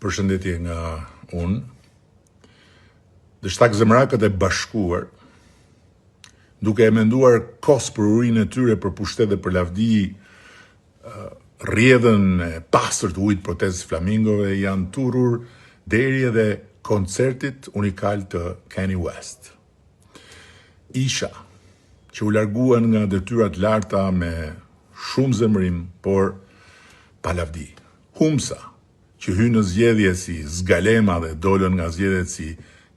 Përshëndetje nga unë. Dështak zemrakët e bashkuar, duke e menduar kos për urinë e tyre për pushtet dhe për lavdi, rrjedhën e pastër të ujit protestës flamingove janë turur deri edhe koncertit unikal të Kanye West. Isha që u larguan nga detyrat larta me shumë zemrim, por pa lavdi. Humsa që hynë në zgjedhje si Zgalema dhe dolën nga zgjedhjet si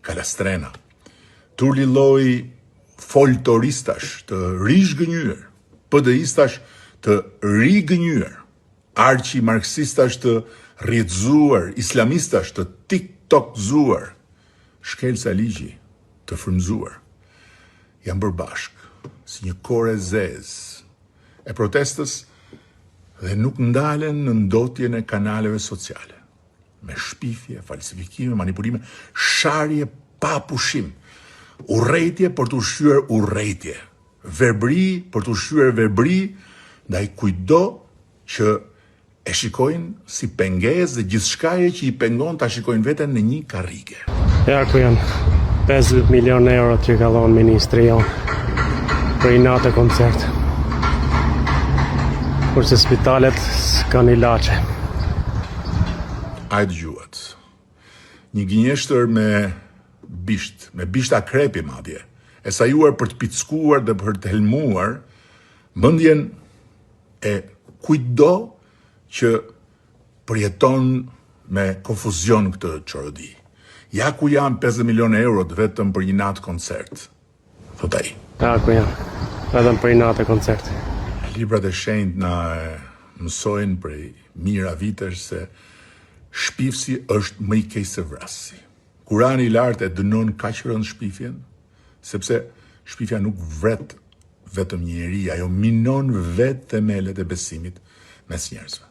Kalastrena. Turli lloj folkloristash të rishgënjyer, PD-istash të rigënjyer, arqi marksistash të rrjedzuar, islamistash të TikTokzuar, shkelsa ligji të frymzuar. Janë bërë bashkë si një kore zezë e protestës dhe nuk ndalen në ndotjen e kanaleve sociale, me shpifje, falsifikime, manipulime, sharje pa pushim, urrejtje për të ushqyer urrejtje, verbri për të ushqyer verbri, ndaj kujdo që e shikojnë si pengesë dhe gjithçkaje që i pengon ta shikojnë veten në një karrige. Ja ku janë 50 milion euro që ka dhënë ministri jonë për i natë koncert. Kurse spitalet s'kan ilaçe. Ai dëgjuat. Një gënjeshtër me bisht akrepi madje, e sajuar për të pickuar dhe për të helmuar mendjen e kujdo që përjeton me konfuzion këtë çorodi. Ja ku janë 50 milion euro vetëm për një natë koncert, thot ai. Ja ku janë, vetëm për një natë koncert. Librat e shenjtë na mësojnë prej mira vitesh se shpifsi është më i keq se vrasësi. Kurani i lartë e dënon kaq rënd shpifjen, sepse shpifja nuk vret vetëm një njeri, ajo minon vetë themelet e besimit mes njerëzve.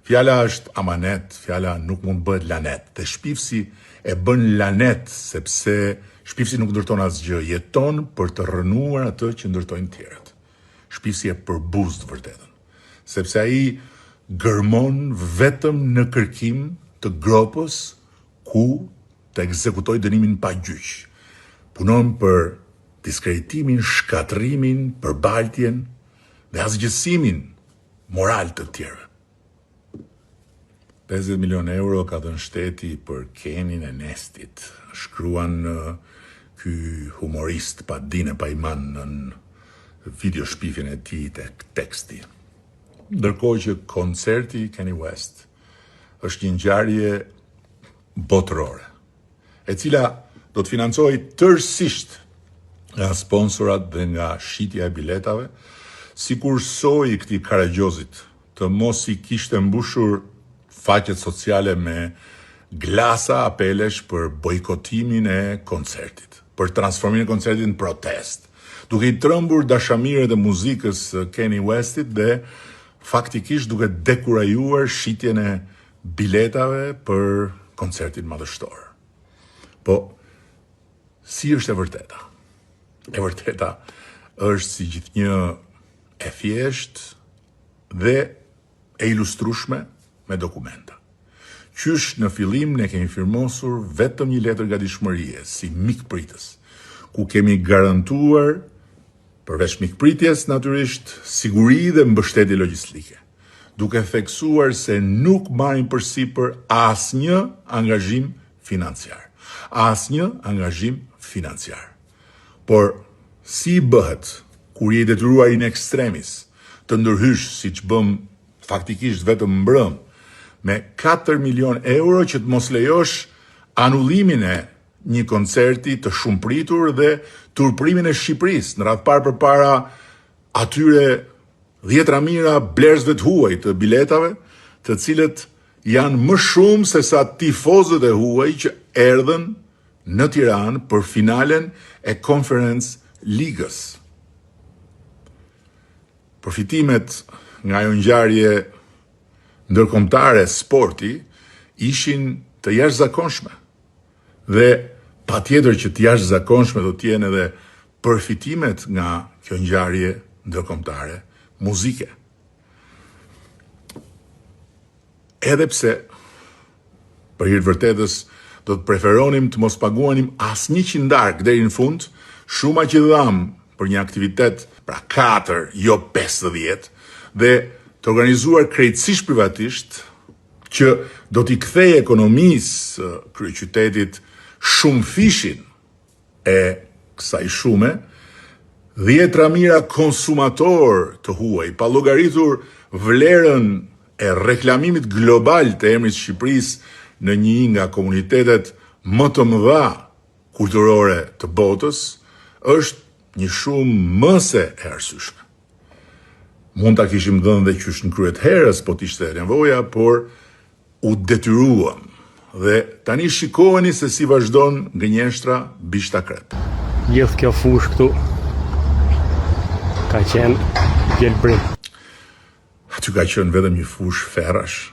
Fjala është amanet, fjala nuk mund bëhet lanet, dhe shpifsi e bën lanet sepse shpifsi nuk ndërton asgjë, jeton për të rënuar atë që ndërtojnë tjerët. Shpifsi e përbuz të vërtetën, sepse ai gërmon vetëm në kërkim të gropës ku të ekzekutoj dënimin pa gjyq. Punon për diskreditimin, shkatrimin, përbaltjen dhe asgjësimin moral të tjerëve. 50 milion euro ka dhënë shteti për Kenin e Nestit, shkruan ky humorist pa dinë pa iman në video shpifjen e tij tek teksti. Ndërkohë që koncerti Kanye West është një ngjarje botërore, e cila do të financohej tërësisht nga sponsorat dhe nga shitja e biletave, sikur soi këtij karagjozit të mos i kishte mbushur faqet sociale me glasa apelesh për bojkotimin e koncertit, për transformimin e koncertit në protest, duke i trembur dashamirët e muzikës Kanye Westit dhe faktikisht duke dekurajuar shitjen e biletave për koncertin madhështor. Po, si është e vërteta? E vërteta është si gjithnjë e thjesht dhe e ilustrueshme me dokumenta. Qysh në fillim ne kemi firmosur vetëm një letër gatishmërie si mikpritës, ku kemi garantuar përveç mikpritjes natyrisht siguri dhe mbështetje logjistike, duke theksuar se nuk marrin përsipër asnjë angazhim financiar. Por si bëhet kur je detyruar in extremis të ndërhysh, siç bëm faktikisht vetëm mbrëm, me 4 milion euro që të mos lejosh anullimin e një koncerti të shumëpritur dhe turprimin e Shqipërisë në radhë parë përpara atyre 10 mijëra blerësve të huaj të biletave, të cilët janë më shumë se sa tifozët e huaj që erdhën në Tiranë për finalen e Conference Ligës. Përfitimet nga ajo ngjarje ndërkombëtare sporti ishin të jashtëzakonshme dhe patjetër që të jashtëzakonshme do të jenë edhe përfitimet nga kjo ngjarje ndërkombëtare muzike. Edhe pse për hir të vërtetës, do të preferonim të mos paguanim asnjë qindark deri në fund, shuma që dham për një aktivitet, pra 4, jo 50, dhe të organizuar krejtësisht privatisht, që do t'i kthej ekonomisë kryeqytetit shumë fishin e kësaj shume, 10 mijëra konsumator të huaj, pa llogaritur vlerën e reklamimit global të emrit Shqipërisë në një nga komunitetet më të mëdha kulturore të botës, është një shumë më se e arsyeshme. Mund ta kishim dhënë dhe qysh në kryet herës, po t'ishte nevoja, por u detyruam. Dhe tani shikoheni se si vazhdon gënjeshtra bishta krep. Gjithë kjo fush këtu ka qenë gjelbrim. Aty ka qenë vetëm një fush ferrash,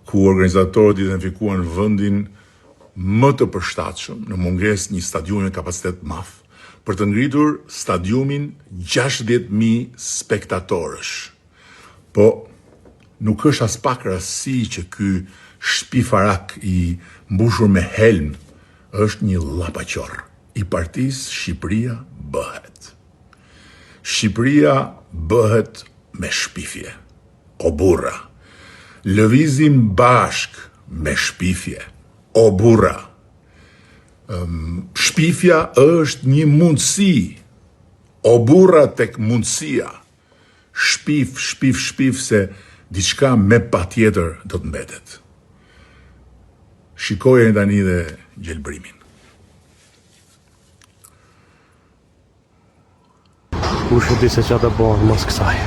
ku organizatorët identifikuan vendin më të përshtatshëm në mungesë një stadiumi me kapacitet madh për të ngritur stadiumin 60.000 spektatorësh. Po nuk është as pak rasti që ky shpifarak i mbushur me helm është një llapaqorr i partisë Shqipëria bëhet. Shqipëria bëhet me shpifje, o burra. Lëvizim bashk me shpifje, o burra. Shpifja është një mundësi, o burra tek mundësia. Shpif se diçka me patjetër do të mbetet. Shikojeni tani dhe gjelbrimin. Kush e di se çfarë do bëhet mos kësaj.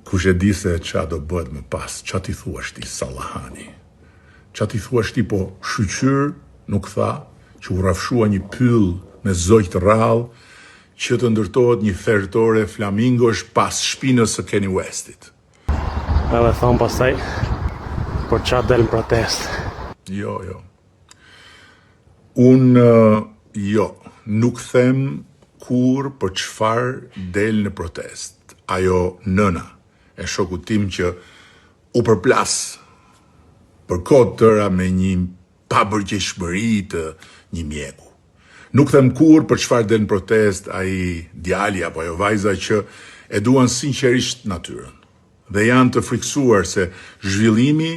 Kush e di se çfarë do bëhet më pas, çfarë ti thuash ti Sallahani? Çfarë ti thuash ti, po shqyr nuk tha që u rrafshua një pyll me zogj të rrallë që të ndërtohet një thertore flamingosh pas shpinës së Kanye Westit. Edhe thon pastaj por çfarë del në protest. Jo. Jo, nuk them kur për çfarë del në protest. Ajo nëna e shokut tim që u përplas për kohë tëra me një pabërgjeshmëri të një mjeku. Nuk them kur për çfarë del në protest ai djali apo ajo vajza që e duan sinqerisht natyrën dhe janë të friksuar se zhvillimi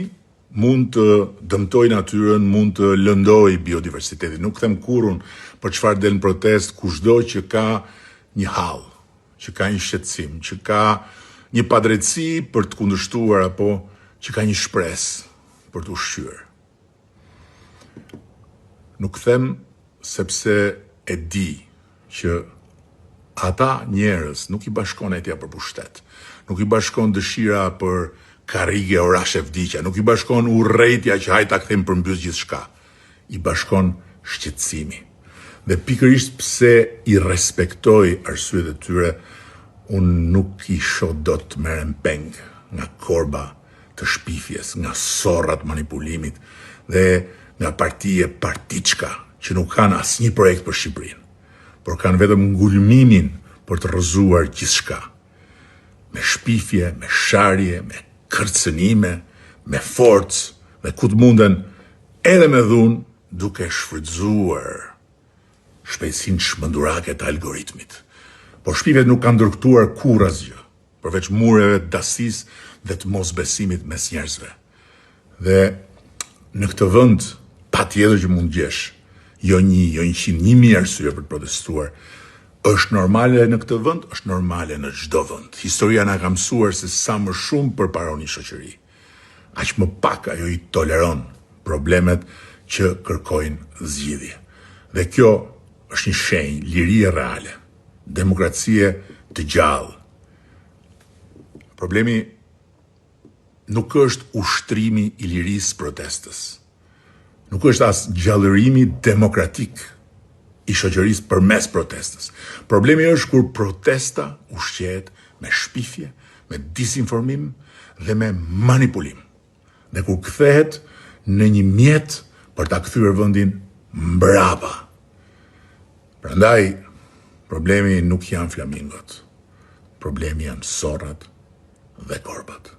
mund të dëmtoj natyrën, mund të lëndoj biodiversitetin. Nuk them kurun për çfarë del në protest kushdo që ka një hall, që ka një shqetësim, që ka një padrejtësi për të kundërshtuar apo që ka një shpresë për të ushqyer. Nuk them sepse e di që ata njerëz nuk i bashkon etja për pushtet, nuk i bashkon dëshira për karrige, orashe, vdikja, nuk i bashkon urrejtja që hajta kthejmë përmbys gjithçka. I bashkon shqetësimi. Dhe pikërisht pse i respektoj arsyet e tyre, unë nuk i shoh dot të merrem peng nga korba të shpifjes, nga sorrat manipulimit dhe nga partije partiçka që nuk kanë asnjë projekt për Shqipërinë, por kanë vetëm ngulmimin për të rrëzuar gjithçka. Me shpifje, me sharje, me kërcënime, me forcë dhe ku të munden edhe me dhunë, duke shfrytzuar shpejtësinë çmendurake të algoritmit. Por shpifjet nuk kanë ndërtuar kurrë asgjë, përveç mureve të dasisë dhe të mosbesimit mes njerëzve. Dhe në këtë vend patjetër që mund gjesh jo 100.000 arsye për të protestuar. Është normale në këtë vend, është normale në çdo vend. Historia na ka mësuar se sa më shumë përparon një shoqëri, aq më pak ajo i toleron problemet që kërkojnë zgjidhje. Dhe kjo është një shenjë lirie reale, demokracie të gjallë. Problemi nuk është ushtrimi i lirisë protestës. Nuk është as gjallërimi demokratik i shoqërisë përmes protestës. Problemi është kur protesta ushqehet me shpifje, me disinformim dhe me manipulim. Dhe kur kthehet në një mjet për ta kthyer vendin mbrapa. Prandaj problemi nuk janë flamingot. Problemi janë sorrat dhe korbat.